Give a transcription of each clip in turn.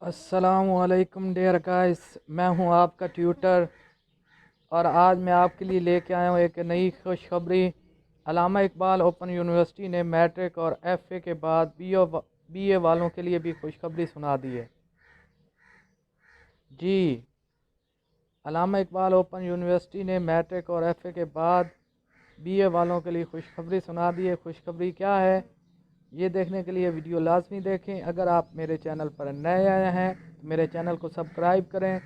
السلام علیکم dear guys, میں ہوں آپ کا ٹیوٹر اور آج میں آپ کے لیے لے کے آیا ہوں ایک نئی خوشخبری۔ علامہ اقبال اوپن یونیورسٹی نے میٹرک اور ایف اے کے بعد بی اے والوں کے لیے بھی خوشخبری سنا دی ہے۔ جی، علامہ اقبال اوپن یونیورسٹی نے میٹرک اور ایف اے کے بعد بی اے والوں کے لیے خوشخبری سنا دی ہے۔ خوشخبری کیا ہے یہ دیکھنے کے لیے ویڈیو لازمی دیکھیں۔ اگر آپ میرے چینل پر نئے آئے ہیں تو میرے چینل کو سبسکرائب کریں،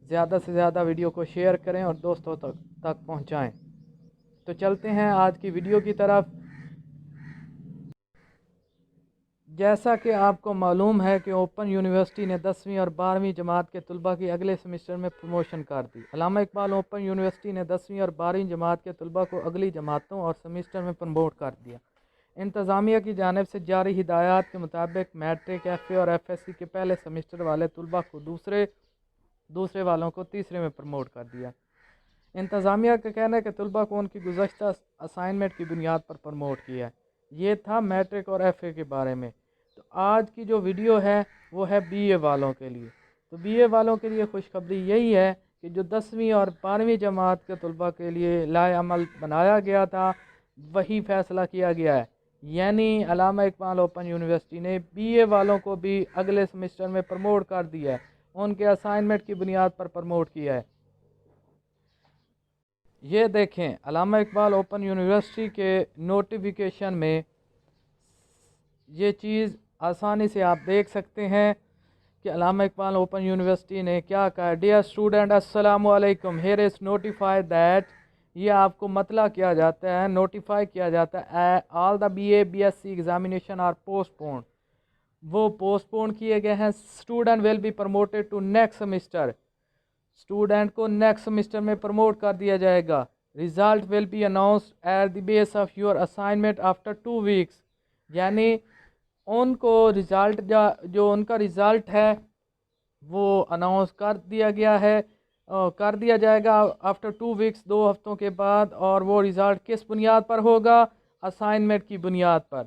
زیادہ سے زیادہ ویڈیو کو شیئر کریں اور دوستوں تک پہنچائیں۔ تو چلتے ہیں آج کی ویڈیو کی طرف۔ جیسا کہ آپ کو معلوم ہے کہ اوپن یونیورسٹی نے 10ویں اور 12ویں جماعت کے طلباء کی اگلے سمسٹر میں پروموشن کر دی۔ علامہ اقبال اوپن یونیورسٹی نے 10ویں اور 12ویں جماعت کے طلباء کو اگلی جماعتوں اور سمسٹر میں پروموٹ کر دیا۔ انتظامیہ کی جانب سے جاری ہدایات کے مطابق میٹرک، ایف اے اور ایف ایس سی کے پہلے سمسٹر والے طلباء کو دوسرے والوں کو تیسرے میں پروموٹ کر دیا۔ انتظامیہ کا کہنا ہے کہ طلباء کو ان کی گزشتہ اسائنمنٹ کی بنیاد پر پروموٹ کیا ہے۔ یہ تھا میٹرک اور ایف اے کے بارے میں۔ تو آج کی جو ویڈیو ہے وہ ہے بی اے والوں کے لیے۔ تو بی اے والوں کے لیے خوشخبری یہی ہے کہ جو 10ویں اور 12ویں جماعت کے طلباء کے لیے لائحہ عمل بنایا گیا تھا وہی فیصلہ کیا گیا ہے، یعنی علامہ اقبال اوپن یونیورسٹی نے بی اے والوں کو بھی اگلے سمسٹر میں پروموٹ کر دیا ہے، ان کے اسائنمنٹ کی بنیاد پر پروموٹ کیا ہے۔ یہ دیکھیں، علامہ اقبال اوپن یونیورسٹی کے نوٹیفیکیشن میں یہ چیز آسانی سے آپ دیکھ سکتے ہیں کہ علامہ اقبال اوپن یونیورسٹی نے کیا کہا۔ ڈیئر اسٹوڈنٹ، السلام علیکم، ہیئر از نوٹیفائی دیٹ، یہ آپ کو مطلع کیا جاتا ہے، نوٹیفائی کیا جاتا ہے all the B A B S C examination are postponed, وہ پوسٹ پون کیے گئے ہیں۔ Student will be promoted to next semester, student کو نیکسٹ سمسٹر میں پروموٹ کر دیا جائے گا۔ Result will be announced at the base of your assignment after 2 weeks, یعنی ان کو رزلٹ جو ان کا رزلٹ ہے وہ اناؤنس کر دیا گیا ہے، کر دیا جائے گا آفٹر 2 ویکس، 2 ہفتوں کے بعد، اور وہ رزلٹ کس بنیاد پر ہوگا؟ اسائنمنٹ کی بنیاد پر۔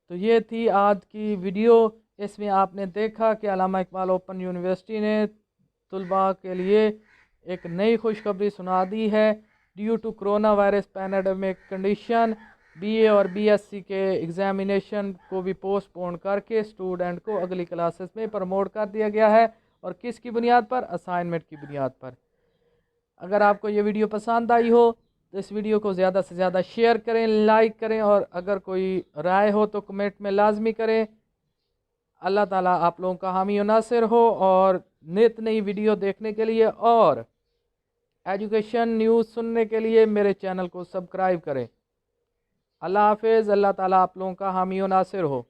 تو یہ تھی آج کی ویڈیو۔ اس میں آپ نے دیکھا کہ علامہ اقبال اوپن یونیورسٹی نے طلباء کے لیے ایک نئی خوشخبری سنا دی ہے۔ Due to corona virus pandemic condition, B A اور بی ایس سی کے ایگزامینیشن کو بھی پوسٹ پون کر کے اسٹوڈنٹ کو اگلی کلاسز میں پروموٹ کر دیا گیا ہے، اور کس کی بنیاد پر؟ اسائنمنٹ کی بنیاد پر۔ اگر آپ کو یہ ویڈیو پسند آئی ہو تو اس ویڈیو کو زیادہ سے زیادہ شیئر کریں، لائک کریں، اور اگر کوئی رائے ہو تو کمنٹ میں لازمی کریں۔ اللہ تعالیٰ آپ لوگوں کا حامی و ناصر ہو، اور نت نئی ویڈیو دیکھنے کے لیے اور ایجوکیشن نیوز سننے کے لیے میرے چینل کو سبسکرائب کریں۔ اللہ حافظ، اللہ تعالیٰ آپ لوگوں کا حامی و ناصر ہو۔